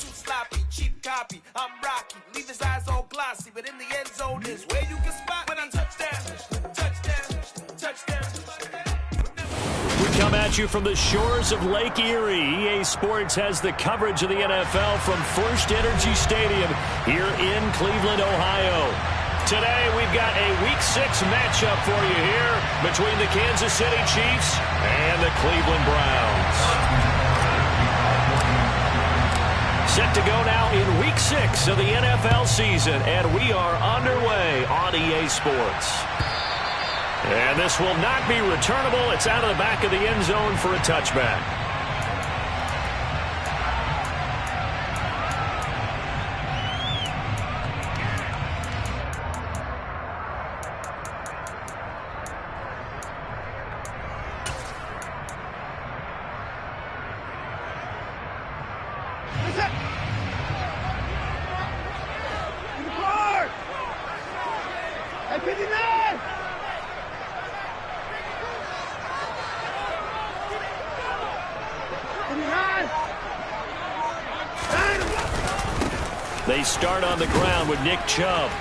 too sloppy, cheap copy. I'm Rocky, leave his eyes all glossy, but in the end zone is where you can spot when I touchdown, touchdown, touchdown. We come at you from the shores of Lake Erie. EA Sports has the coverage of the NFL from First Energy Stadium here in Cleveland, Ohio. Today, we've got a Week 6 matchup for you here between the Kansas City Chiefs and the Cleveland Browns. Set to go now in Week 6 of the NFL season, and we are underway on EA Sports. And this will not be returnable. It's out of the back of the end zone for a touchback. They start on the ground with Nick Chubb.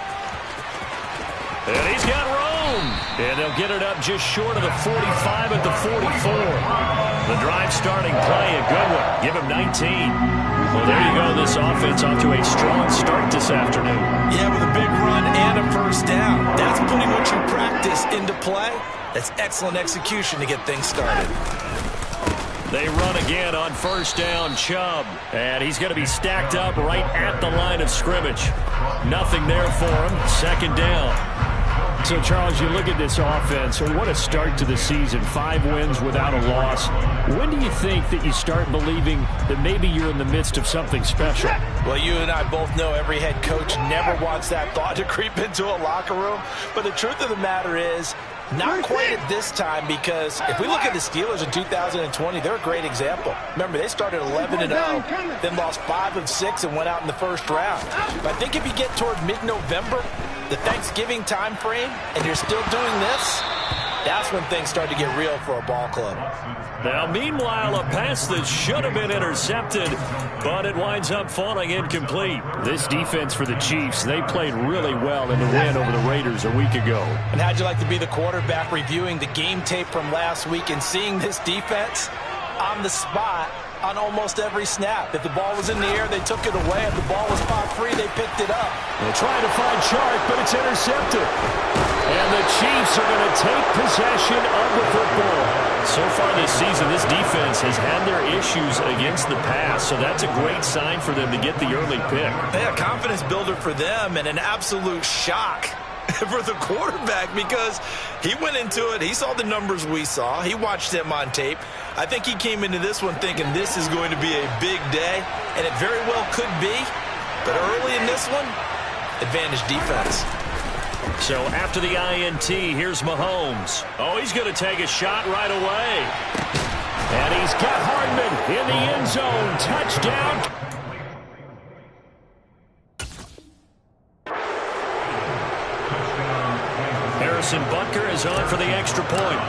And he's got room. And they'll get it up just short of the 45 at the 44. The drive starting play, a good one. Give him 19. Well, there you go. This offense off to a strong start this afternoon. Yeah, with a big run and a first down. That's putting what you practice into play. That's excellent execution to get things started. They run again on first down, Chubb. And he's going to be stacked up right at the line of scrimmage. Nothing there for him. Second down. So, Charles, you look at this offense, what a start to the season. 5 wins without a loss. When do you think that you start believing that maybe you're in the midst of something special? Well, you and I both know every head coach never wants that thought to creep into a locker room. But the truth of the matter is, not quite at this time, because if we look at the Steelers in 2020, they're a great example. Remember, they started 11-0, then lost 5 of 6 and went out in the first round. But I think if you get toward mid-November, the Thanksgiving time frame, and you're still doing this, that's when things start to get real for a ball club. Now, meanwhile, a pass that should have been intercepted, but it winds up falling incomplete. This defense for the Chiefs, they played really well in the win over the Raiders a week ago. And how'd you like to be the quarterback reviewing the game tape from last week and seeing this defense on the spot on almost every snap? If the ball was in the air, they took it away. If the ball was spot free, they picked it up. They're trying to find Chark, but it's intercepted. And the Chiefs are going to take possession of the football. So far this season, this defense has had their issues against the pass, so that's a great sign for them to get the early pick. Yeah, confidence builder for them and an absolute shock for the quarterback, because he went into it, he saw the numbers we saw, he watched them on tape. I think he came into this one thinking this is going to be a big day, and it very well could be, but early in this one, advantage defense. So after the INT, here's Mahomes. Oh, he's going to take a shot right away. And he's got Hardman in the end zone. Touchdown. Harrison Butker is on for the extra point.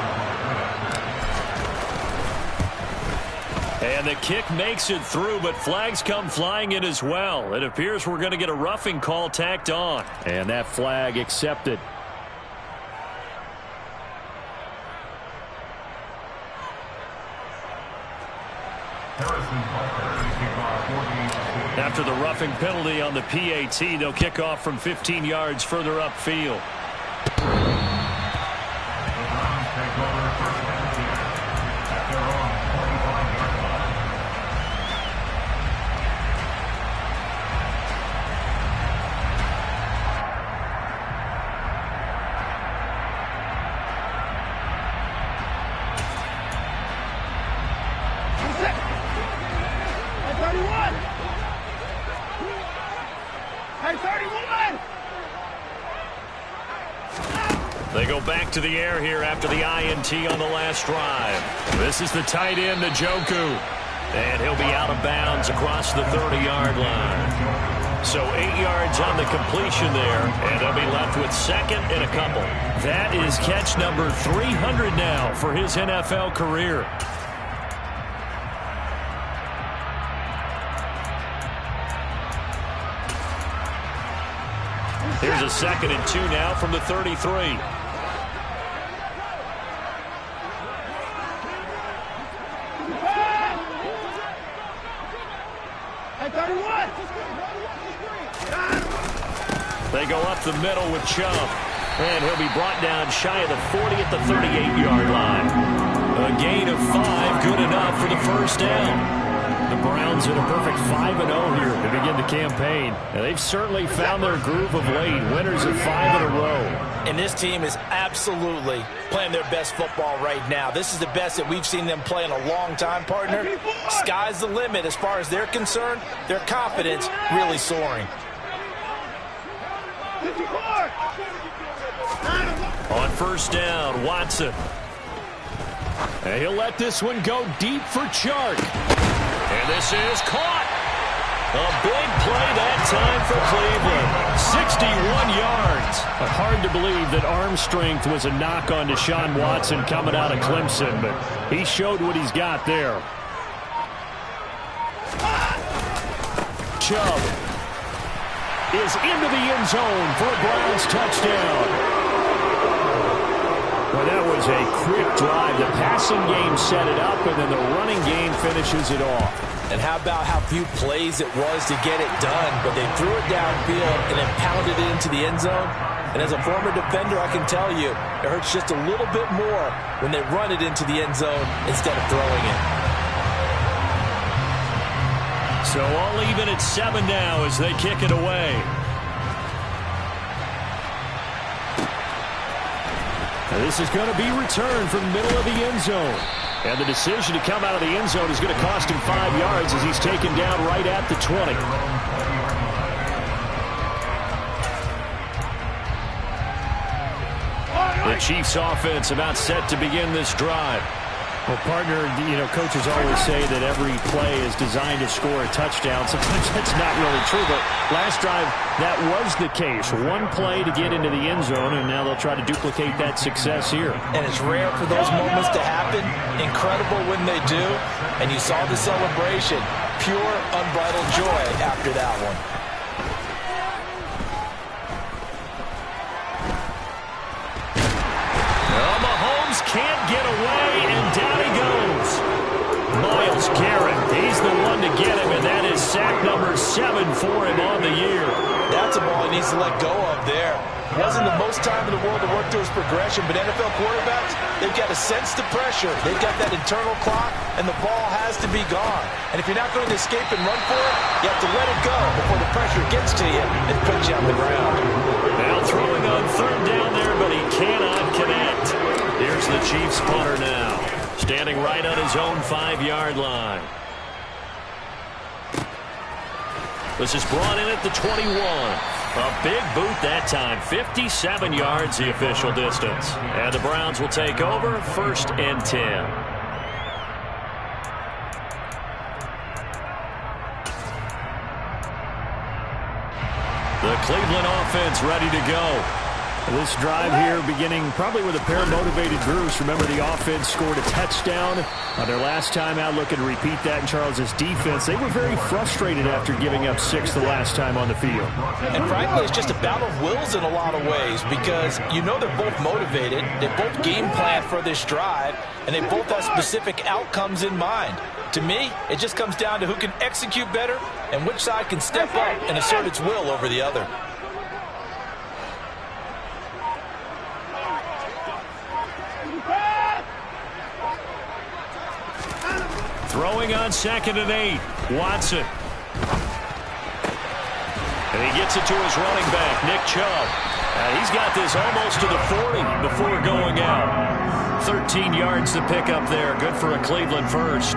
And the kick makes it through, but flags come flying in as well. It appears we're going to get a roughing call tacked on. And that flag accepted. After the roughing penalty on the PAT, they'll kick off from 15 yards further upfield. They go back to the air here after the INT on the last drive. This is the tight end, Njoku. And he'll be out of bounds across the 30-yard line. So 8 yards on the completion there, and they'll be left with second and a couple. That is catch number 300 now for his NFL career. Here's a 2nd and 2 now from the 33. They go up the middle with Chubb. And he'll be brought down shy of the 40 at the 38-yard line. A gain of 5, good enough for the first down. The Browns in a perfect 5-0 here to begin the campaign. And they've certainly found their groove of late. Winners of 5 in a row. And this team is absolutely playing their best football right now. This is the best that we've seen them play in a long time, partner. Sky's the limit as far as they're concerned. Their confidence really soaring. On first down, Watson. And he'll let this one go deep for Chark. And this is caught. A big play that time for Cleveland. 61 yards. Hard to believe that arm strength was a knock on Deshaun Watson coming out of Clemson, but he showed what he's got there. Chubb is into the end zone for a Browns touchdown. Well, that was a quick drive. The passing game set it up, and then the running game finishes it off. And how about how few plays it was to get it done, but they threw it downfield and then pounded it into the end zone. And as a former defender, I can tell you, it hurts just a little bit more when they run it into the end zone instead of throwing it. So all even at 7 now as they kick it away. Now this is going to be returned from the middle of the end zone. And the decision to come out of the end zone is going to cost him 5 yards as he's taken down right at the 20. The Chiefs offense about set to begin this drive. Well, partner, coaches always say that every play is designed to score a touchdown. Sometimes that's not really true, but last drive, that was the case. One play to get into the end zone, and now they'll try to duplicate that success here. And it's rare for those moments to happen. Incredible when they do. And you saw the celebration. Pure, unbridled joy after that one. Can't get away, and down he goes. Myles Garrett, he's the one to get him, and that is sack number 7 for him on the year. That's a ball he needs to let go of there. Wasn't the most time in the world to work to his progression, but NFL quarterbacks, they've got to sense the pressure. They've got that internal clock, and the ball has to be gone. And if you're not going to escape and run for it, you have to let it go before the pressure gets to you and puts you on the ground. Now throwing on 3rd down there, but he cannot connect. Here's the Chiefs punter now, standing right on his own 5-yard line. This is brought in at the 21. A big boot that time, 57 yards the official distance. And the Browns will take over, 1st and 10. The Cleveland offense ready to go. This drive here beginning probably with a pair of motivated Bruce. Remember, the offense scored a touchdown on their last time out. Looking to repeat that in Charles' defense. They were very frustrated after giving up 6 the last time on the field. And frankly, it's just a battle of wills in a lot of ways because they're both motivated. They both game plan for this drive, and they both have specific outcomes in mind. To me, it just comes down to who can execute better and which side can step up and assert its will over the other. Throwing on 2nd and 8. Watson. And he gets it to his running back, Nick Chubb. He's got this almost to the 40 before going out. 13 yards to pick up there. Good for a Cleveland first.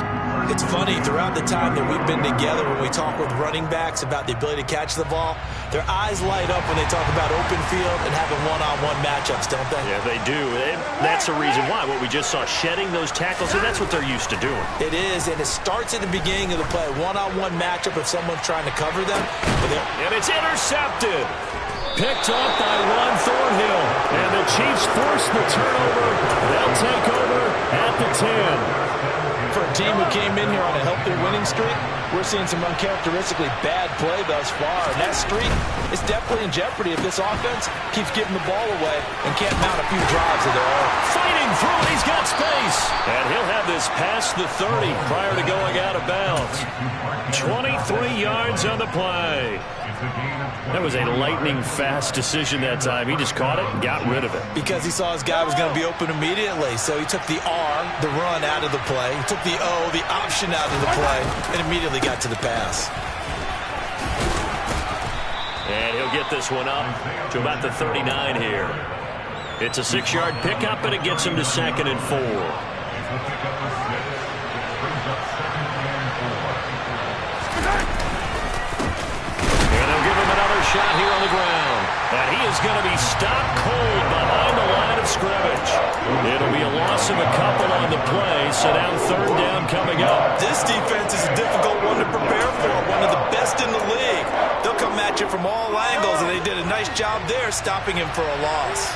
It's funny, throughout the time that we've been together, when we talk with running backs about the ability to catch the ball, their eyes light up when they talk about open field and having one-on-one matchups, don't they? Yeah, they do. That's the reason why. What we just saw, shedding those tackles, and that's what they're used to doing. It is, and it starts at the beginning of the play. One-on-one matchup if someone's trying to cover them. And it's intercepted. Picked off by Juan Thornhill. And the Chiefs force the turnover. They'll take over at the 10. For team who came in here on a healthy winning streak, we're seeing some uncharacteristically bad play thus far. And that streak is definitely in jeopardy if this offense keeps giving the ball away and can't mount a few drives of their own. Fighting through it, he's got space. And he'll have this past the 30 prior to going out of bounds. 23 yards on the play. That was a lightning-fast decision that time. He just caught it and got rid of it. Because he saw his guy was going to be open immediately, so he took the R, the run, out of the play. He took the O, the option, out of the play, and immediately got to the pass. And he'll get this one up to about the 39 here. It's a 6-yard pickup, and it gets him to 2nd and 4. Shot here on the ground. And he is going to be stopped cold behind the line of scrimmage. It'll be a loss of a couple on the play, so now 3rd down coming up. This defense is a difficult one to prepare for, one of the best in the league. They'll come at you from all angles, and they did a nice job there stopping him for a loss.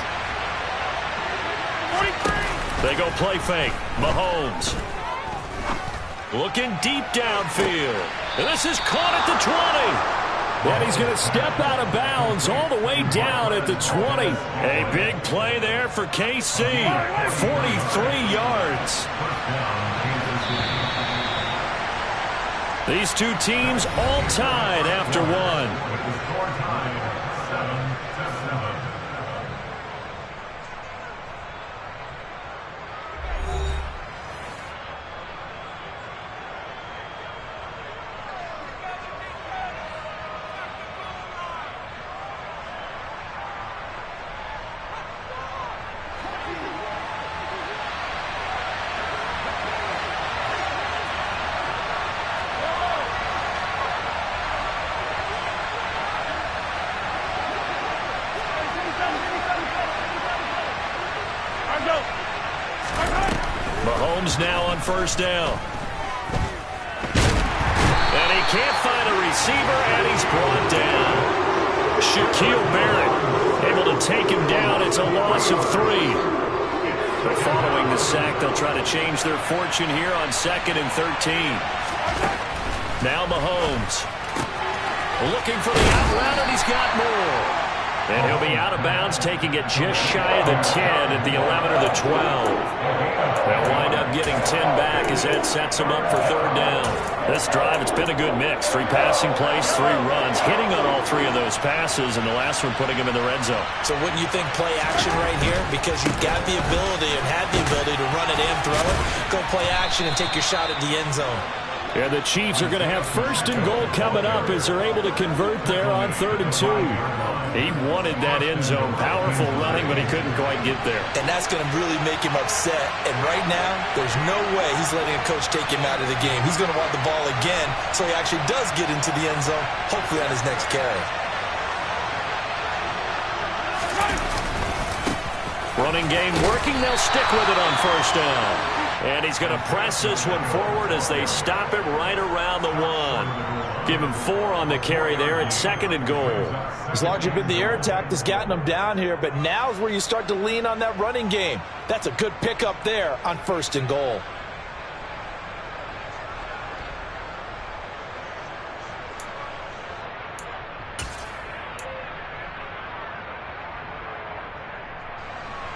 43. They go play fake. Mahomes. Looking deep downfield. And this is caught at the 20. And he's going to step out of bounds all the way down at the 20. A big play there for KC. 43 yards. These two teams all tied after one. Mahomes now on 1st down. And he can't find a receiver, and he's brought down. Shaquille Barrett able to take him down. It's a loss of 3. But following the sack, they'll try to change their fortune here on 2nd and 13. Now Mahomes looking for the out route, and he's got more. And he'll be out of bounds, taking it just shy of the 10 at the 11 or the 12. They'll wind up getting 10 back as that sets him up for 3rd down. This drive, it's been a good mix. 3 passing plays, 3 runs, hitting on all 3 of those passes, and the last one putting him in the red zone. So wouldn't you think play action right here? Because you've got the ability and had the ability to run it and throw it. Go play action and take your shot at the end zone. And the Chiefs are going to have 1st and goal coming up as they're able to convert there on 3rd and 2. He wanted that end zone. Powerful running, but he couldn't quite get there. And that's going to really make him upset. And right now, there's no way he's letting a coach take him out of the game. He's going to want the ball again so he actually does get into the end zone, hopefully on his next carry. Running game working. They'll stick with it on 1st down. And he's going to press this one forward as they stop it right around the 1. Give him 4 on the carry there at 2nd and goal. As largely been the air attack that's gotten him down here, but now's where you start to lean on that running game. That's a good pickup there on 1st and goal.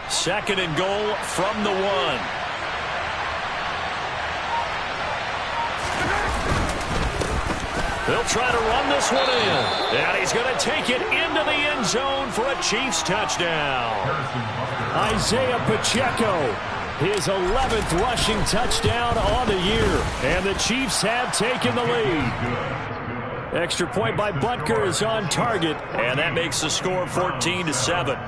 Second and goal from the 1. They'll try to run this one in. And he's going to take it into the end zone for a Chiefs touchdown. Isaiah Pacheco, his 11th rushing touchdown on the year. And the Chiefs have taken the lead. Extra point by Butker is on target. And that makes the score 14-7.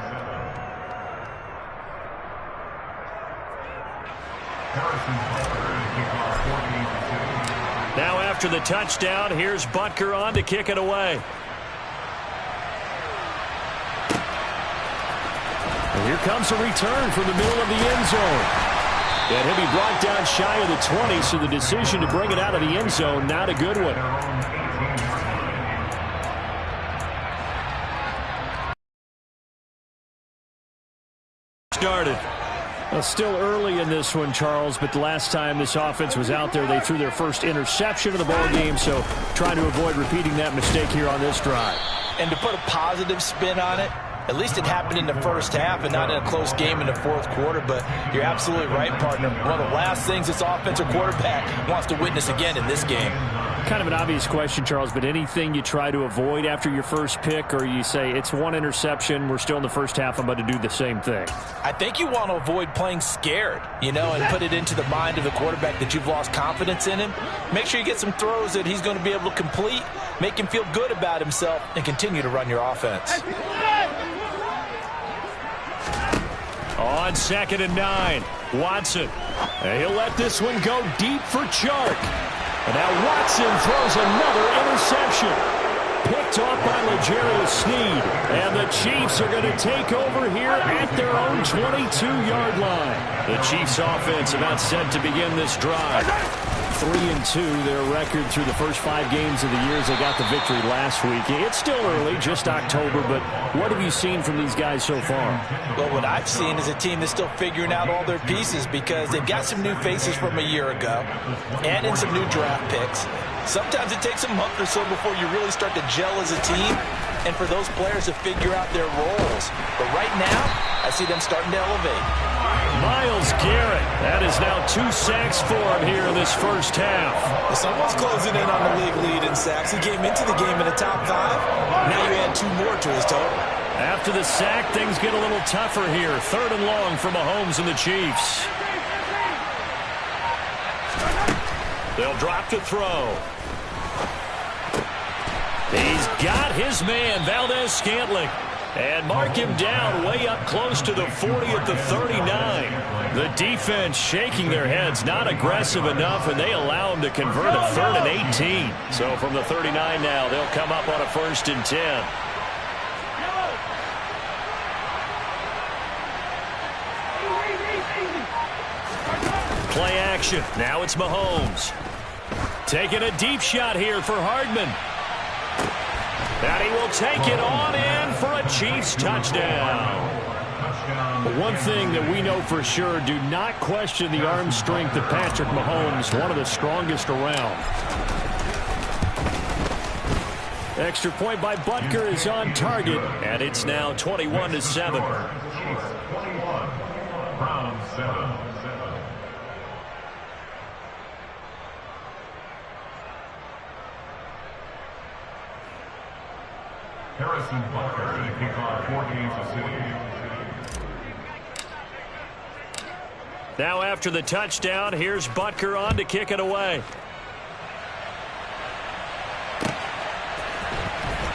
Now after the touchdown, here's Butker on to kick it away. And here comes a return from the middle of the end zone. And he'll be brought down shy of the 20, so the decision to bring it out of the end zone, not a good one. Started. Well, still early in this one, Charles, but the last time this offense was out there, they threw their first interception of the ball game, so trying to avoid repeating that mistake here on this drive. And to put a positive spin on it, at least it happened in the first half and not in a close game in the fourth quarter, but you're absolutely right, partner. One of the last things this offensive quarterback wants to witness again in this game. Kind of an obvious question, Charles, but anything you try to avoid after your first pick, or you say it's one interception, we're still in the first half, I'm about to do the same thing? I think you want to avoid playing scared, and put it into the mind of the quarterback that you've lost confidence in him. Make sure you get some throws that he's going to be able to complete, make him feel good about himself, and continue to run your offense. On 2nd and 9, Watson. And he'll let this one go deep for Chark. And now Watson throws another interception. Picked off by L'Jarius Sneed. And the Chiefs are going to take over here at their own 22-yard line. The Chiefs offense about set to begin this drive. 3-2, their record through the first 5 games of the year as they got the victory last week. It's still early, just October, but what have you seen from these guys so far? Well, what I've seen is a team that's still figuring out all their pieces because they've got some new faces from a year ago and in some new draft picks. Sometimes it takes a month or so before you really start to gel as a team and for those players to figure out their roles. But right now, I see them starting to elevate. Myles Garrett, that is now 2 sacks for him here in this first half. Someone's closing in on the league lead in sacks. He came into the game in the top 5. Now you add 2 more to his total. After the sack, things get a little tougher here. 3rd and long for Mahomes and the Chiefs. They'll drop to throw. He's got his man, Valdez-Scantling. And mark him down way up close to the 40 at the 39. The defense shaking their heads, not aggressive enough, and they allow him to convert a 3rd and 18. So from the 39 now, they'll come up on a 1st and 10. Play action. Now it's Mahomes. Taking a deep shot here for Hardman. And he will take it on in for a Chiefs touchdown. But one thing that we know for sure, do not question the arm strength of Patrick Mahomes, one of the strongest around. Extra point by Butker is on target, and it's now 21-7. Harrison Butker to kick off for Kansas City. Now after the touchdown, here's Butker on to kick it away.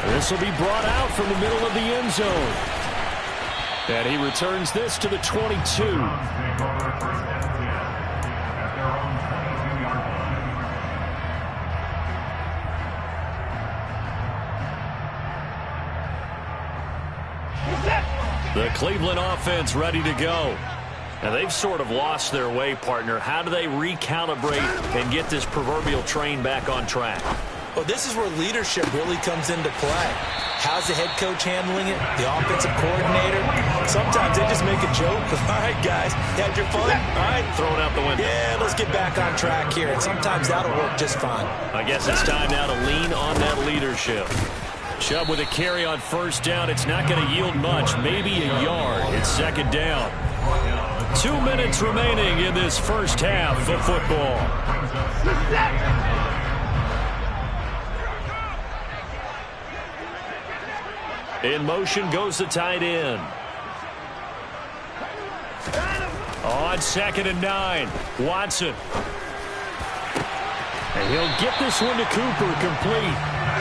This will be brought out from the middle of the end zone. And he returns this to the 22. The Cleveland offense ready to go. Now they've sort of lost their way, partner. How do they recalibrate and get this proverbial train back on track? Well, this is where leadership really comes into play. How's the head coach handling it? The offensive coordinator? Sometimes they just make a joke. All right, guys, you had your fun? All right. Throw it out the window. Yeah, let's get back on track here. And sometimes that'll work just fine. I guess it's time now to lean on that leadership. Chubb with a carry on 1st down. It's not going to yield much, maybe a yard. It's 2nd down. 2 minutes remaining in this first half of football. In motion goes the tight end. On 2nd and 9, Watson. And he'll get this one to Cooper, complete.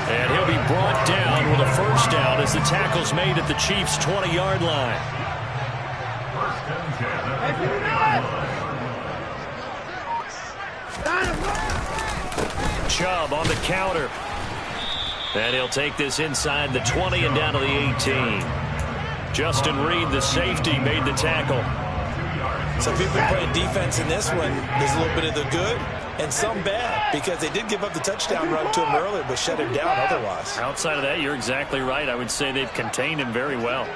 And he'll be brought down with a 1st down as the tackle's made at the Chiefs' 20-yard line. Chubb on the counter. And he'll take this inside the 20 and down to the 18. Justin Reed, the safety, made the tackle. Some people playing defense in this one. There's a little bit of the good and some bad because they did give up the touchdown run to him earlier but shut him down otherwise. Outside of that, you're exactly right. I would say they've contained him very well.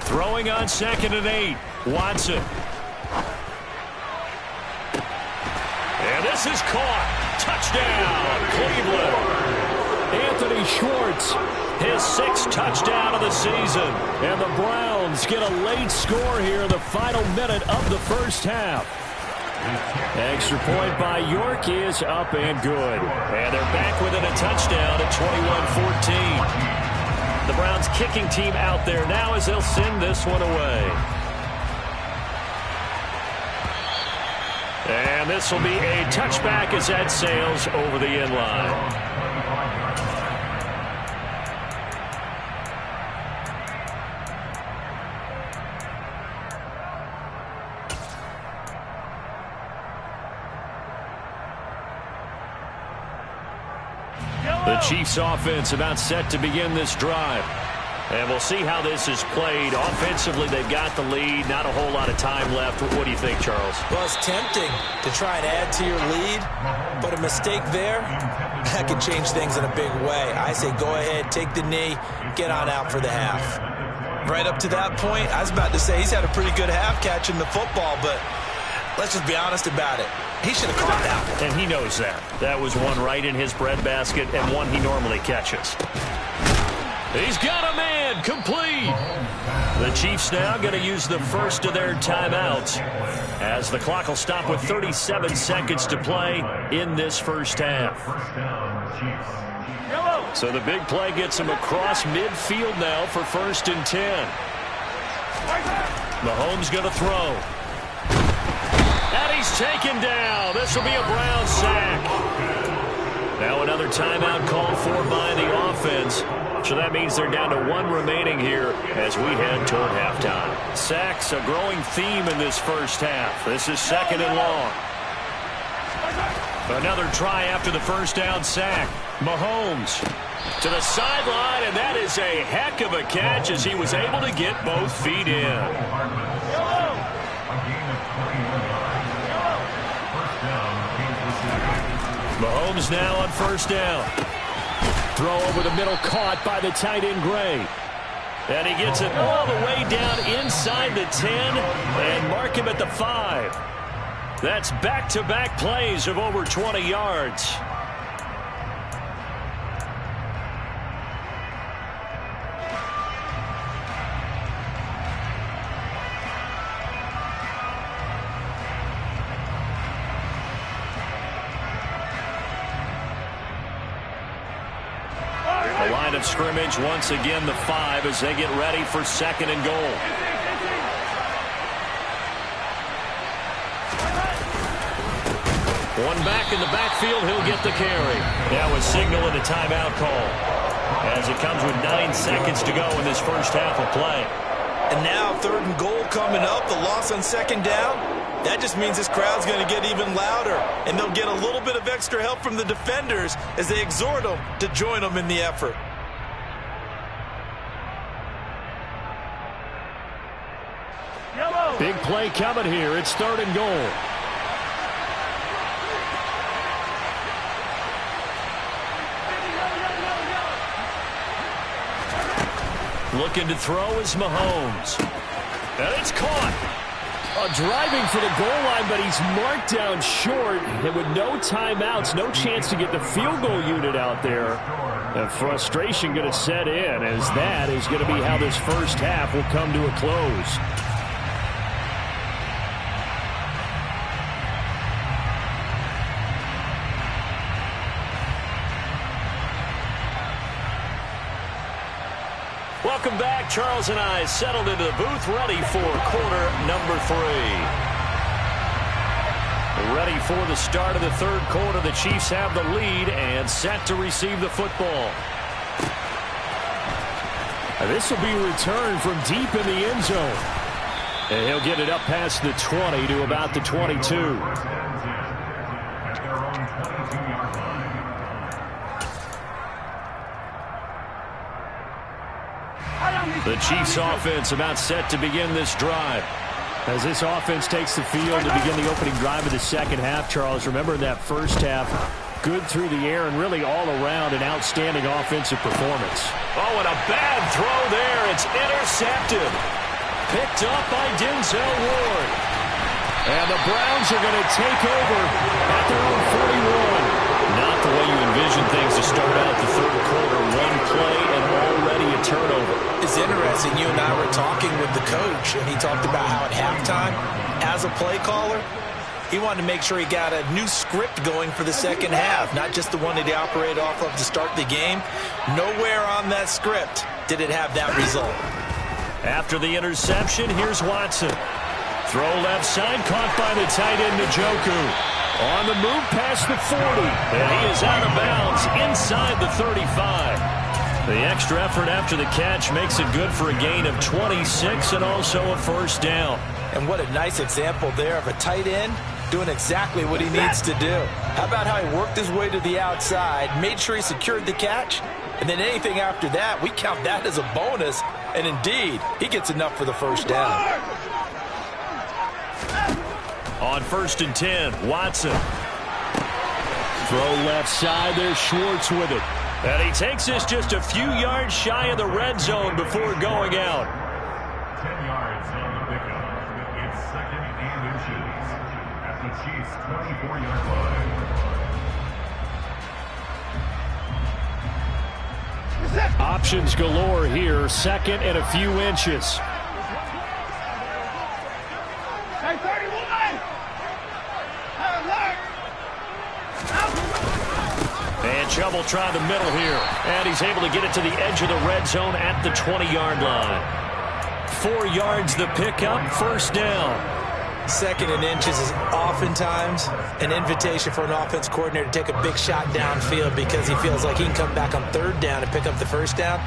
Throwing on 2nd and 8. Watson. And this is caught. Touchdown, Cleveland. Anthony Schwartz, his 6th touchdown of the season. And the Browns get a late score here in the final minute of the first half. Extra point by York is up and good. And they're back within a touchdown at 21-14. The Browns kicking team out there now as they'll send this one away. And this will be a touchback as that sails over the end line. The Chiefs offense about set to begin this drive. And we'll see how this is played. Offensively, they've got the lead. Not a whole lot of time left. What do you think, Charles? Well, it's tempting to try and add to your lead, but a mistake there, that can change things in a big way. I say go ahead, take the knee, get on out for the half. Right up to that point, I was about to say he's had a pretty good half catching the football, but let's just be honest about it. He should have caught that one. And he knows that. That was one right in his breadbasket and one he normally catches. He's got a man complete. The Chiefs now going to use the first of their timeouts as the clock will stop with 37 seconds to play in this first half. So the big play gets him across midfield now for 1st and 10. Mahomes going to throw. And he's taken down. This will be a Brown sack. Now another timeout called for by the offense. So that means they're down to 1 remaining here as we head toward halftime. Sacks, a growing theme in this first half. This is 2nd and long. Another try after the first down sack. Mahomes to the sideline, and that is a heck of a catch as he was able to get both feet in. Mahomes now on 1st down. Throw over the middle, caught by the tight end Gray. And he gets it all the way down inside the 10 and mark him at the 5. That's back-to-back plays of over 20 yards. Of scrimmage once again the 5 as they get ready for 2nd and goal. One back in the backfield, he'll get the carry. Now a signal and a timeout call as it comes with 9 seconds to go in this first half of play. And now 3rd and goal coming up, the loss on 2nd down. That just means this crowd's going to get even louder, and they'll get a little bit of extra help from the defenders as they exhort them to join them in the effort. Big play coming here. It's 3rd and goal. Looking to throw is Mahomes. And it's caught. Driving for the goal line, but he's marked down short. And with no timeouts, no chance to get the field goal unit out there. And frustration going to set in as that is going to be how this first half will come to a close. Welcome back. Charles and I settled into the booth, ready for quarter number 3. Ready for the start of the 3rd quarter. The Chiefs have the lead and set to receive the football. This will be returned from deep in the end zone. And he'll get it up past the 20 to about the 22. The Chiefs offense about set to begin this drive. As this offense takes the field to begin the opening drive of the second half, Charles, remember in that first half, good through the air and really all around an outstanding offensive performance. Oh, and a bad throw there. It's intercepted. picked up by Denzel Ward. And the Browns are going to take over at their own 41. Not the way you envision things to start out the third quarter. One play and already a turnover. It's interesting. You and I were talking with the coach, and he talked about how at halftime, as a play caller, he wanted to make sure he got a new script going for the second half, not just the one that he operated off of to start the game. Nowhere on that script did it have that result. After the interception, here's Watson. Throw left side, caught by the tight end, Njoku. On the move past the 40, and he is out of bounds inside the 35. The extra effort after the catch makes it good for a gain of 26 and also a first down. And what a nice example there of a tight end doing exactly what he needs to do. How about how he worked his way to the outside, made sure he secured the catch, and then anything after that, we count that as a bonus, and indeed, he gets enough for the first down. On 1st and 10, Watson. Throw left side, there's Schwartz with it. And he takes this just a few yards shy of the red zone before going out. 10 yards on the pickup. It's 2nd and inches at the Chiefs' 24-yard line. Options galore here, 2nd and a few inches. And Chubb will try the middle here. And he's able to get it to the edge of the red zone at the 20-yard line. 4 yards the pickup, first down. 2nd and inches is oftentimes an invitation for an offense coordinator to take a big shot downfield because he feels like he can come back on 3rd down and pick up the first down.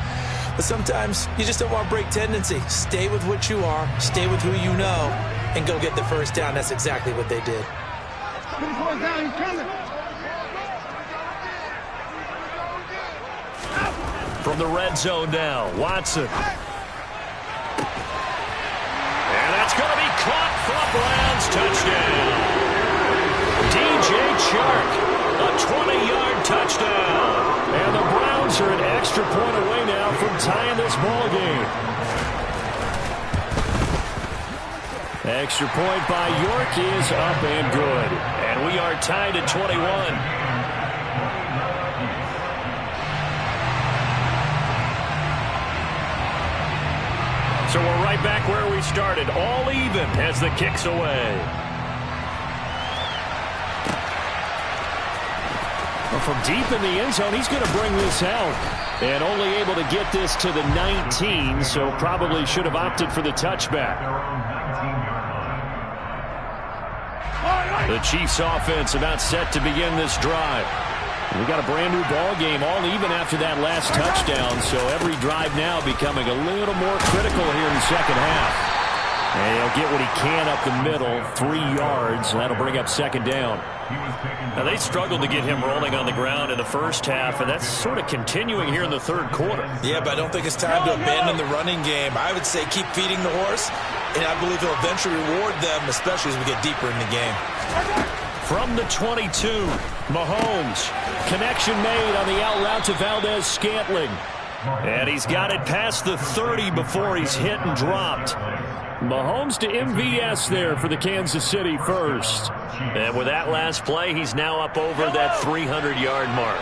But sometimes you just don't want to break tendency. Stay with what you are, stay with who you know, and go get the first down. That's exactly what they did. From the red zone now, Watson. And that's going to be caught for a Browns touchdown. DJ Chark, a 20-yard touchdown. And the Browns are an extra point away now from tying this ball game. Extra point by York is up and good. And we are tied at 21. So we're right back where we started, all even as the kick's away. Well, from deep in the end zone, he's going to bring this out. And only able to get this to the 19, so probably should have opted for the touchback. The Chiefs offense about set to begin this drive. We got a brand new ball game, all even after that last touchdown. So every drive now becoming a little more critical here in the second half. And he'll get what he can up the middle, 3 yards. That'll bring up second down. Now they struggled to get him rolling on the ground in the first half, and that's sort of continuing here in the third quarter. Yeah, but I don't think it's time to abandon the running game. I would say keep feeding the horse, and I believe he'll eventually reward them, especially as we get deeper in the game. From the 22, Mahomes. Connection made on the out route to Valdez-Scantling. And he's got it past the 30 before he's hit and dropped. Mahomes to MVS there for the Kansas City first. And with that last play, he's now up over that 300-yard mark.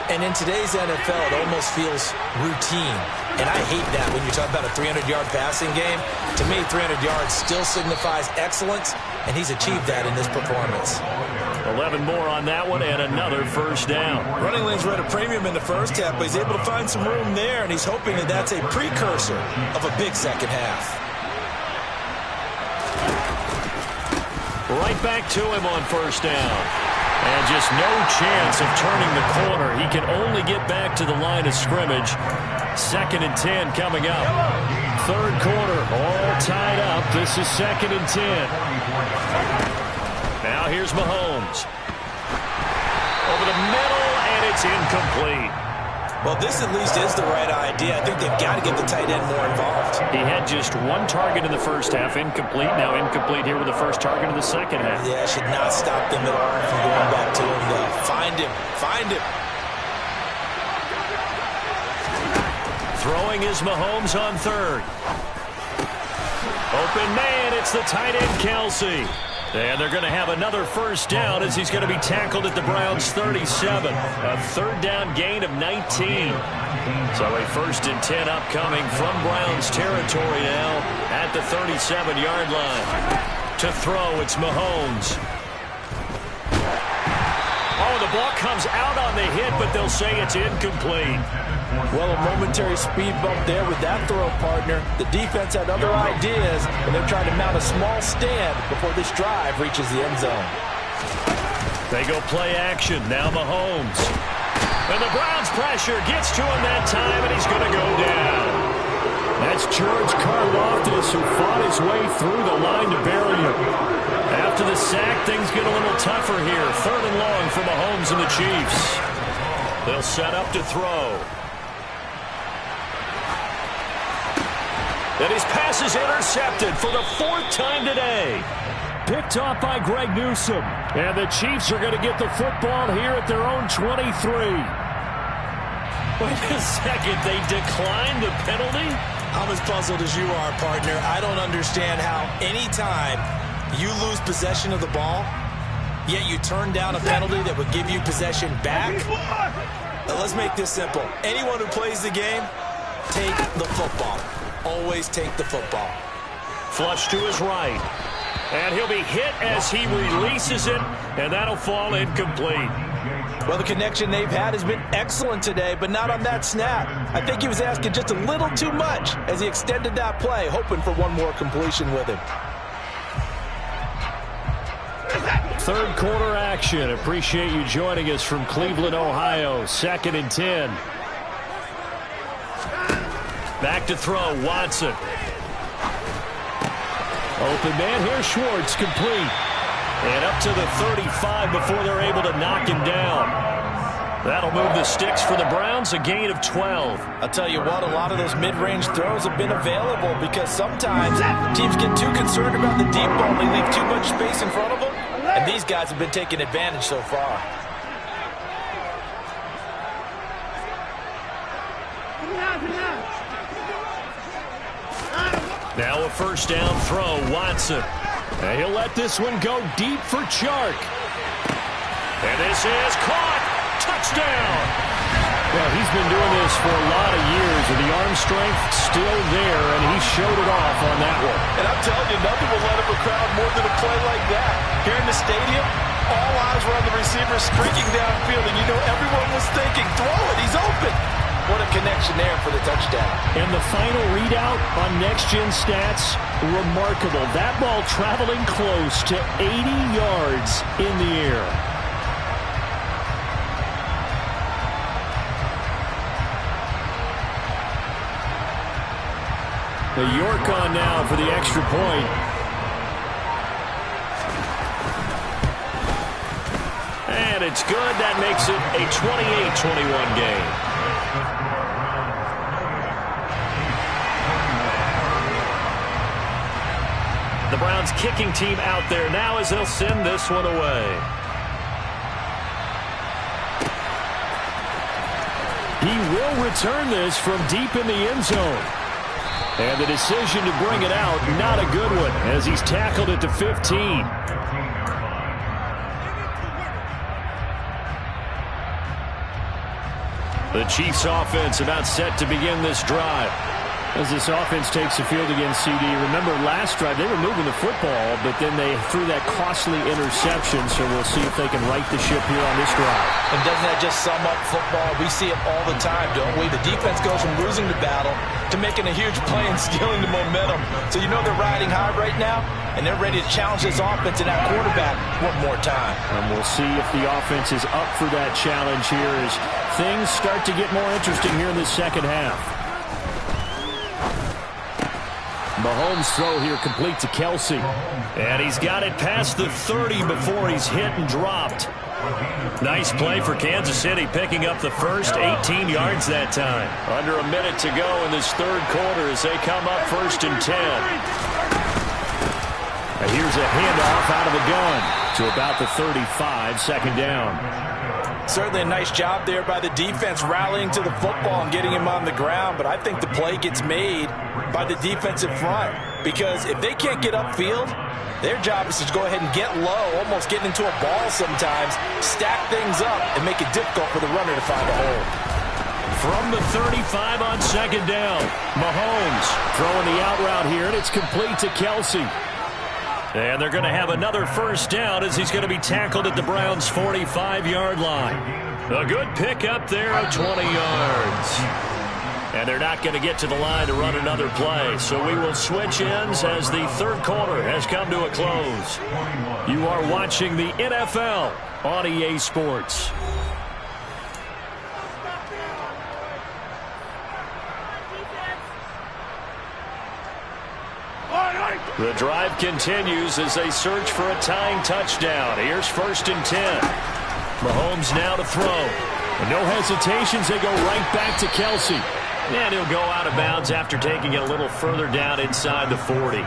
And in today's NFL, it almost feels routine. And I hate that when you're talking about a 300-yard passing game. To me, 300 yards still signifies excellence, and he's achieved that in this performance. 11 more on that one, and another first down. Running lanes were at a premium in the first half, but he's able to find some room there, and he's hoping that that's a precursor of a big second half. Right back to him on first down. And just no chance of turning the corner. He can only get back to the line of scrimmage. 2nd and 10 coming up. Third quarter, all tied up. This is 2nd and 10. Now here's Mahomes. Over the middle, and it's incomplete. Well, this at least is the right idea. I think they've got to get the tight end more involved. He had just one target in the first half, incomplete. Now incomplete here with the first target in the second half. Yeah, should not stop them at all from going back to him, though. Find him. Find him. Throwing is Mahomes on third. Open man, it's the tight end, Kelsey. And they're going to have another first down as he's going to be tackled at the Browns' 37. A third down gain of 19. So a 1st and 10 upcoming from Browns territory now at the 37-yard line. To throw, it's Mahomes. Oh, the ball comes out on the hit, but they'll say it's incomplete. Well, a momentary speed bump there with that throw, partner. The defense had other ideas, and they're trying to mount a small stand before this drive reaches the end zone. They go play action. Now Mahomes. And the Browns pressure gets to him that time, and he's going to go down. That's George Karlaftis, who fought his way through the line to bury him. After the sack, things get a little tougher here. 3rd and long for Mahomes and the Chiefs. They'll set up to throw. And his pass is intercepted for the 4th time today. Picked off by Greg Newsome. And the Chiefs are going to get the football here at their own 23. Wait a second, they declined the penalty? I'm as puzzled as you are, partner. I don't understand how any time you lose possession of the ball, yet you turn down a penalty that would give you possession back. Now, let's make this simple. Anyone who plays the game, take the football. Always take the football. Flush to his right. And he'll be hit as he releases it, and that'll fall incomplete. Well, the connection they've had has been excellent today, but not on that snap. I think he was asking just a little too much as he extended that play, hoping for one more completion with him. 3rd quarter action. Appreciate you joining us from Cleveland, Ohio. 2nd and 10. Back to throw, Watson. Open man here, Schwartz, complete. And up to the 35 before they're able to knock him down. That'll move the sticks for the Browns, a gain of 12. I'll tell you what, a lot of those mid-range throws have been available because sometimes teams get too concerned about the deep ball and they leave too much space in front of them. And these guys have been taking advantage so far. Now a 1st down throw, Watson. And he'll let this one go deep for Chark. And this is caught. Touchdown. Well, he's been doing this for a lot of years, and the arm strength still there, and he showed it off on that one. And I'm telling you, nothing will let up a crowd more than a play like that. Here in the stadium, all eyes were on the receiver streaking downfield, and you know everyone was thinking, throw it, he's open. What a connection there for the touchdown. And the final readout on Next Gen Stats, remarkable. That ball traveling close to 80 yards in the air. The York on now for the extra point. And it's good. That makes it a 28-21 game. The Browns kicking team out there now as they'll send this one away. He will return this from deep in the end zone. And the decision to bring it out, not a good one, as he's tackled at the 15. The Chiefs offense about set to begin this drive. As this offense takes the field against CD, remember last drive they were moving the football, but then they threw that costly interception, so we'll see if they can right the ship here on this drive. And doesn't that just sum up football? We see it all the time, don't we? The defense goes from losing the battle to making a huge play and stealing the momentum. So you know they're riding high right now, and they're ready to challenge this offense and that quarterback one more time. And we'll see if the offense is up for that challenge here as things start to get more interesting here in the second half. Mahomes' throw here complete to Kelsey. And he's got it past the 30 before he's hit and dropped. Nice play for Kansas City, picking up the first 18 yards that time. Under a minute to go in this third quarter as they come up 1st and 10. And here's a handoff out of the gun to about the 35, 2nd down. Certainly a nice job there by the defense rallying to the football and getting him on the ground, but I think the play gets made by the defensive front because if they can't get upfield, their job is to go ahead and get low, almost get into a ball sometimes, stack things up, and make it difficult for the runner to find a hole. From the 35 on second down, Mahomes throwing the out route here, and it's complete to Kelce. And they're going to have another first down as he's going to be tackled at the Browns' 45-yard line. A good pickup there of 20 yards. And they're not going to get to the line to run another play. So we will switch ends as the third quarter has come to a close. You are watching the NFL on EA Sports. The drive continues as they search for a tying touchdown. Here's 1st and 10. Mahomes now to throw. And no hesitations, they go right back to Kelce. And he'll go out of bounds after taking it a little further down inside the 40.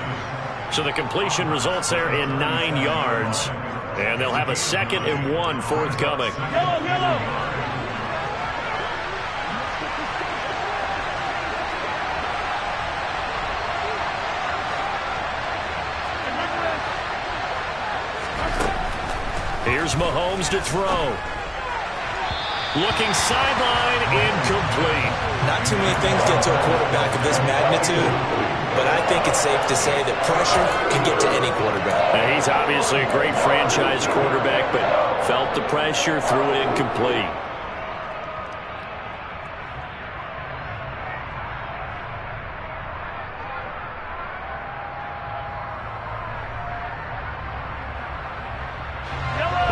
So the completion results there in 9 yards. And they'll have a 2nd and 1 forthcoming. Here's Mahomes to throw. Looking sideline, incomplete. Not too many things get to a quarterback of this magnitude, but I think it's safe to say that pressure can get to any quarterback. Now, he's obviously a great franchise quarterback, but felt the pressure, threw it incomplete.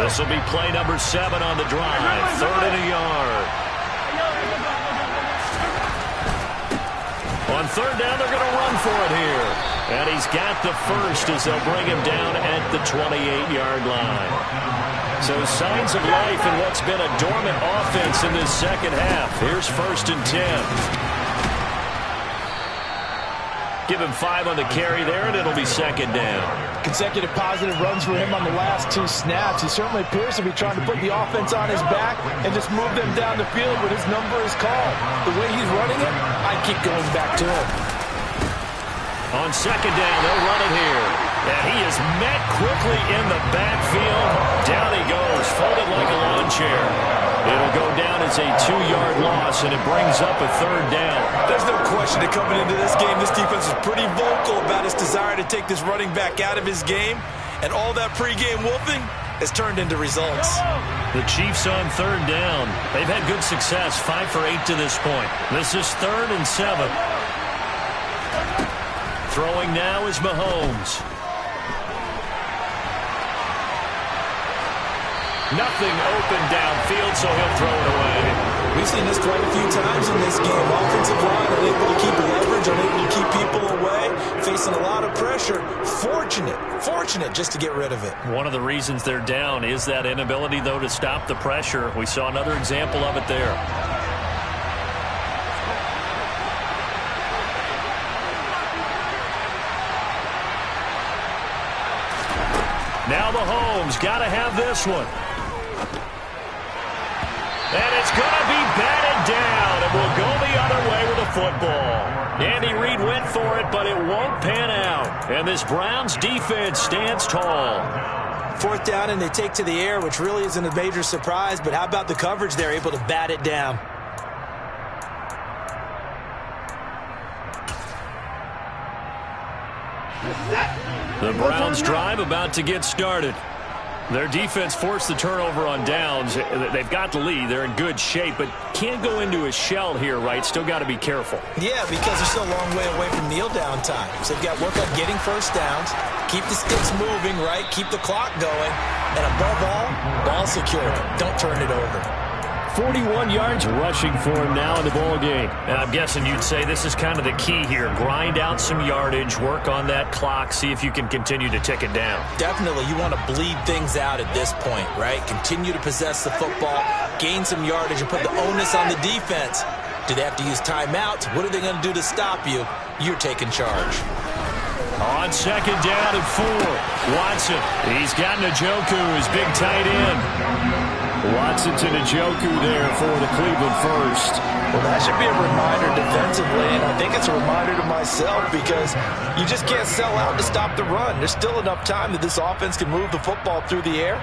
This will be play number 7 on the drive. 3rd and a yard. On 3rd down, they're going to run for it here. And he's got the first as they'll bring him down at the 28-yard line. So signs of life in what's been a dormant offense in this second half. Here's 1st and 10. Give him 5 on the carry there, and it'll be 2nd down. Consecutive positive runs for him on the last 2 snaps. He certainly appears to be trying to put the offense on his back and just move them down the field when his number is called. The way he's running it, I keep going back to him. On 2nd down, they'll run it here. And he is met quickly in the backfield. Down he goes, folded like a lawn chair. It'll go down as a 2-yard loss, and it brings up a 3rd down. There's no question that coming into this game, this defense is pretty vocal about its desire to take this running back out of his game, and all that pregame wolfing has turned into results. The Chiefs on 3rd down. They've had good success, 5 for 8 to this point. This is 3rd and 7. Throwing now is Mahomes. Nothing open downfield, so he'll throw it away. We've seen this quite a few times in this game. Offensive line unable to keep leverage, unable to keep people away, facing a lot of pressure. Fortunate just to get rid of it. One of the reasons they're down is that inability, though, to stop the pressure. We saw another example of it there. Now Mahomes got to have this one. And it's going to be batted down, and we'll go the other way with the football. Andy Reid went for it, but it won't pan out. And this Browns defense stands tall. 4th down, and they take to the air, which really isn't a major surprise, but how about the coverage there, able to bat it down? The Browns drive about to get started. Their defense forced the turnover on downs. They've got the lead. They're in good shape, but can't go into a shell here, right? Still got to be careful. Yeah, because they're still a long way away from kneel down time. So they've got to work on getting first downs, keep the sticks moving, right? Keep the clock going. And above all, ball security. Don't turn it over. 41 yards rushing for him now in the ball game. And I'm guessing you'd say this is kind of the key here. Grind out some yardage, work on that clock, see if you can continue to tick it down. Definitely. You want to bleed things out at this point, right? Continue to possess the football, gain some yardage, and put the onus on the defense. Do they have to use timeouts? What are they going to do to stop you? You're taking charge. On 2nd down and 4. Watson. He's got Njoku, his big tight end. Watson to Njoku there for the Cleveland first. Well, that should be a reminder defensively, and I think it's a reminder to myself because you just can't sell out to stop the run. There's still enough time that this offense can move the football through the air,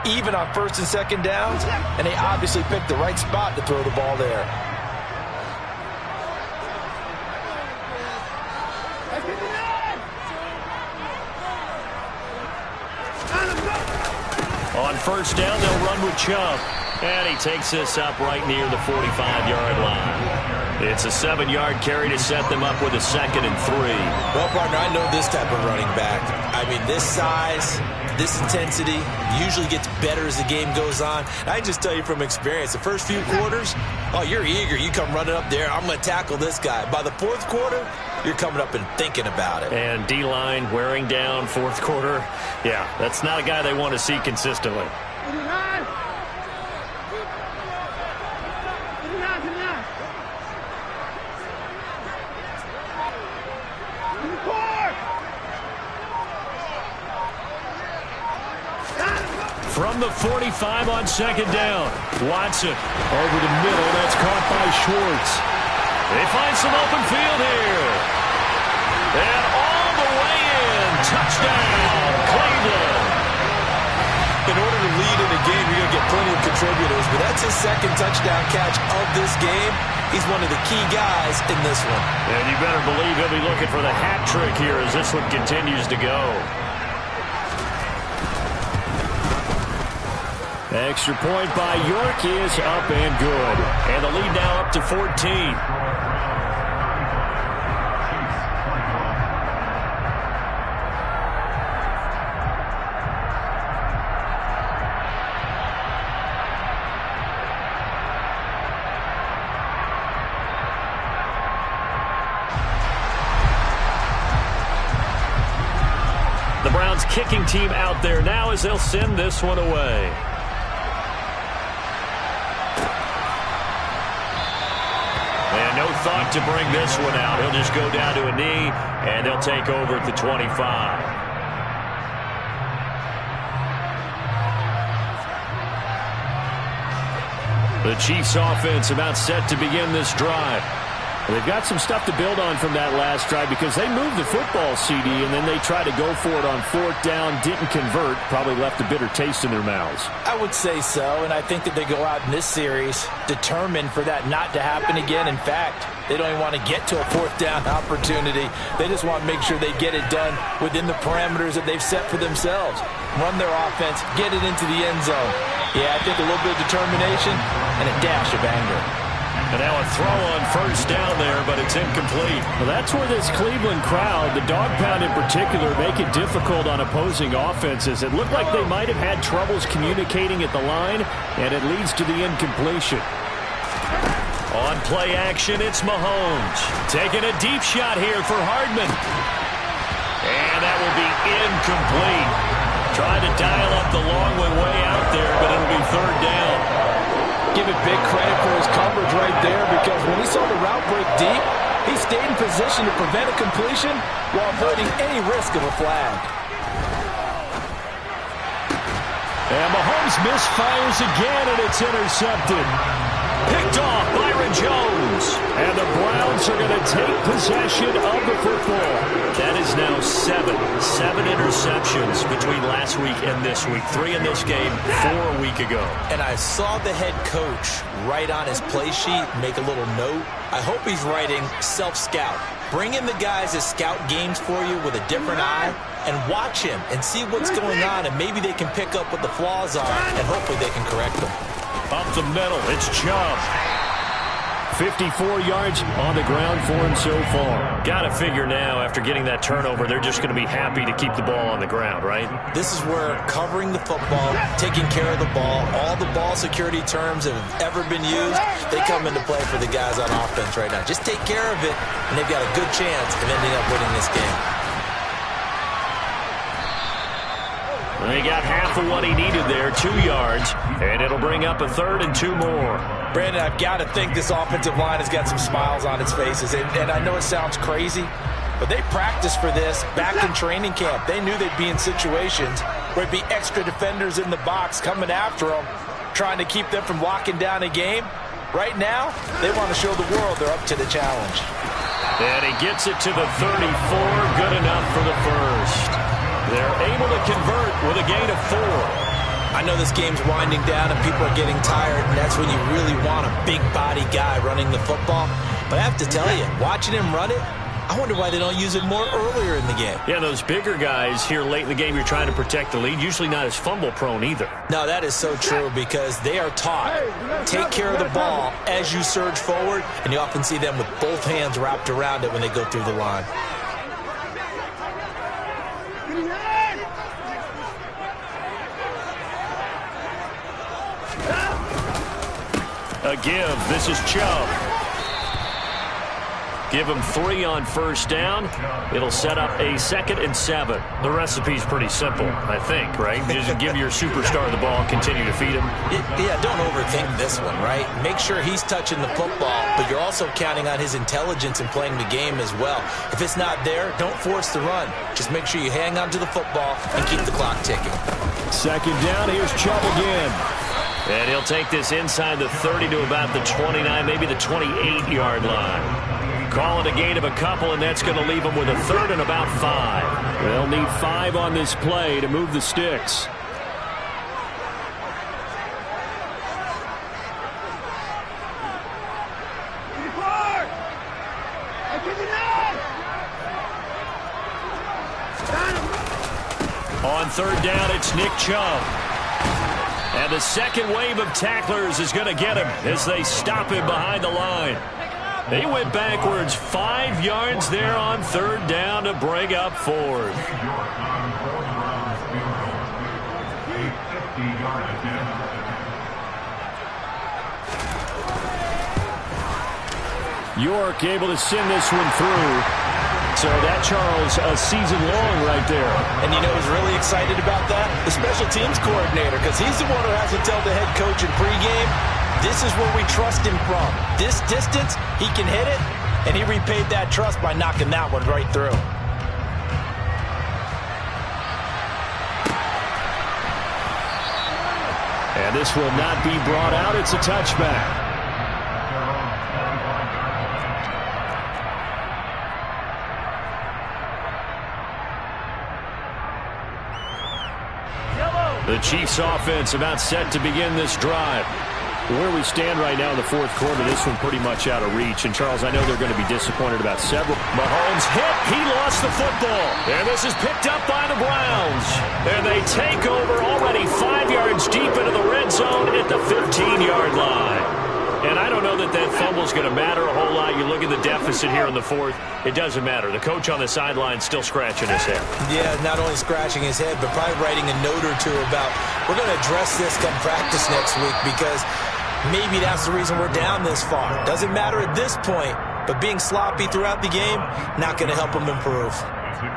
even on first and second downs, and they obviously picked the right spot to throw the ball there. On first down, they'll run with Chubb. And he takes this up right near the 45-yard line. It's a 7-yard carry to set them up with a 2nd and 3. Well, partner, I know this type of running back. I mean, this size, this intensity usually gets better as the game goes on. I just tell you from experience, the first few quarters, oh, you're eager. You come running up there, I'm going to tackle this guy. By the fourth quarter, you're coming up and thinking about it. And D-line wearing down fourth quarter. Yeah, that's not a guy they want to see consistently. From the 45 on second down. Watson over the middle. That's caught by Schwartz. They find some open field here. And all the way in. Touchdown, Cleveland. In order to lead in a game, you're going to get plenty of contributors, but that's his second touchdown catch of this game. He's one of the key guys in this one. And you better believe he'll be looking for the hat trick here as this one continues to go. Extra point by York is up and good. And the lead now up to 14. The Browns kicking team out there now as they'll send this one away. And no thought to bring this one out. He'll just go down to a knee, and they'll take over at the 25. The Chiefs offense about set to begin this drive. They've got some stuff to build on from that last drive because they moved the football, CD, and then they tried to go for it on fourth down, didn't convert, probably left a bitter taste in their mouths. I would say so, and I think that they go out in this series determined for that not to happen again. In fact, they don't even want to get to a fourth down opportunity. They just want to make sure they get it done within the parameters that they've set for themselves. Run their offense, get it into the end zone. Yeah, I think a little bit of determination and a dash of anger. And now a throw on first down there, but it's incomplete. Well, that's where this Cleveland crowd, the dog pound in particular, make it difficult on opposing offenses. It looked like they might have had troubles communicating at the line, and it leads to the incompletion. On play action, it's Mahomes. Taking a deep shot here for Hardman. And that will be incomplete. Trying to dial up the long way out there, but it'll be third down. Give it big credit for his coverage right there because when he saw the route break deep, he stayed in position to prevent a completion while avoiding any risk of a flag. And Mahomes misfires again, and it's intercepted. Picked off Byron Jones. And the Browns are going to take possession of the football. That is now seven interceptions between last week and this week. 3 in this game, 4 a week ago. And I saw the head coach write on his play sheet, make a little note. I hope he's writing self-scout. Bring in the guys that scout games for you with a different eye and watch him and see what's going on, and maybe they can pick up what the flaws are, and hopefully they can correct them. Up the middle, it's Chubb. 54 yards on the ground for him so far. Got to figure now, after getting that turnover, they're just going to be happy to keep the ball on the ground, right? This is where covering the football, taking care of the ball, all the ball security terms that have ever been used, they come into play for the guys on offense right now. Just take care of it, and they've got a good chance of ending up winning this game. He got half of what he needed there, 2 yards, and it'll bring up a 3rd and 2 more. Brandon, I've got to think this offensive line has got some smiles on its faces, and I know it sounds crazy, but they practiced for this back in training camp. They knew they'd be in situations where it'd be extra defenders in the box coming after them, trying to keep them from locking down a game. Right now, they want to show the world they're up to the challenge. And he gets it to the 34, good enough for the first. They're able to convert with a gain of 4. I know this game's winding down and people are getting tired, and that's when you really want a big-body guy running the football. But I have to tell you, watching him run it, I wonder why they don't use it more earlier in the game. Yeah, those bigger guys here late in the game, you're trying to protect the lead, usually not as fumble-prone either. No, that is so true because they are taught, take care of the ball as you surge forward, and you often see them with both hands wrapped around it when they go through the line. A give. This is Chubb. Give him 3 on first down. It'll set up a 2nd and 7. The recipe's pretty simple, I think, right? Just give your superstar the ball, continue to feed him. Yeah, don't overthink this one, right? Make sure he's touching the football, but you're also counting on his intelligence in playing the game as well. If it's not there, don't force the run. Just make sure you hang on to the football and keep the clock ticking. 2nd down, here's Chubb again. And he'll take this inside the 30 to about the 29, maybe the 28-yard line. Call it a gain of a couple, and that's going to leave them with a 3rd and about 5. They'll need 5 on this play to move the sticks. On 3rd down, it's Nick Chubb. And the second wave of tacklers is going to get him as they stop him behind the line. He went backwards 5 yards there on 3rd down to bring up 4th. York able to send this one through. So that, Charles, a season long right there. And you know who's really excited about that? The special teams coordinator, because he's the one who has to tell the head coach in pregame, this is where we trust him from. This distance, he can hit it, and he repaid that trust by knocking that one right through. And this will not be brought out. It's a touchback. The Chiefs offense about set to begin this drive. Where we stand right now in the 4th quarter, this one pretty much out of reach. And, Charles, I know they're going to be disappointed about several. Mahomes hit. He lost the football. And this is picked up by the Browns. And they take over already 5 yards deep into the red zone at the 15-yard line. And I don't know that that fumble is going to matter a whole lot. You look at the deficit here in the 4th. It doesn't matter. The coach on the sideline still scratching his head. Yeah, not only scratching his head, but probably writing a note or two about, we're going to address this come practice next week because maybe that's the reason we're down this far. Doesn't matter at this point, but being sloppy throughout the game, not going to help them improve.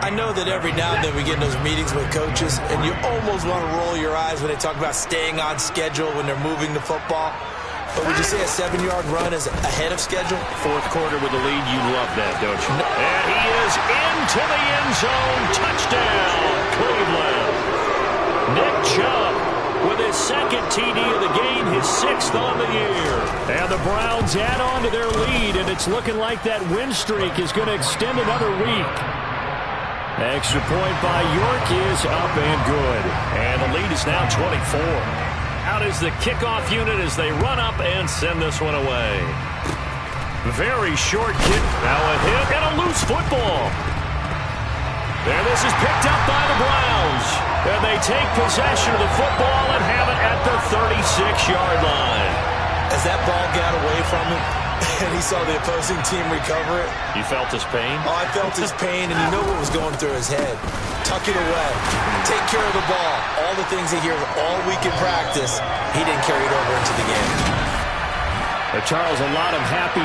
I know that every now and then we get in those meetings with coaches, and you almost want to roll your eyes when they talk about staying on schedule when they're moving the football. But would you say a 7-yard run is ahead of schedule? 4th quarter with the lead, you love that, don't you? And he is into the end zone. Touchdown, Cleveland. Nick Chubb with his 2nd TD of the game, his 6th on the year. And the Browns add on to their lead, and it's looking like that win streak is going to extend another week. Extra point by York is up and good. And the lead is now 24. Out is the kickoff unit as they run up and send this one away. Very short kick. Now a hit and a loose football. And this is picked up by the Browns. And they take possession of the football and have it at the 36-yard line. As that ball got away from him and he saw the opposing team recover it. You felt his pain? Oh, I felt his pain, and you know what was going through his head. Tuck it away. Take care of the ball. All the things he hears all week in practice, he didn't carry it over into the game. Charles, a lot of happy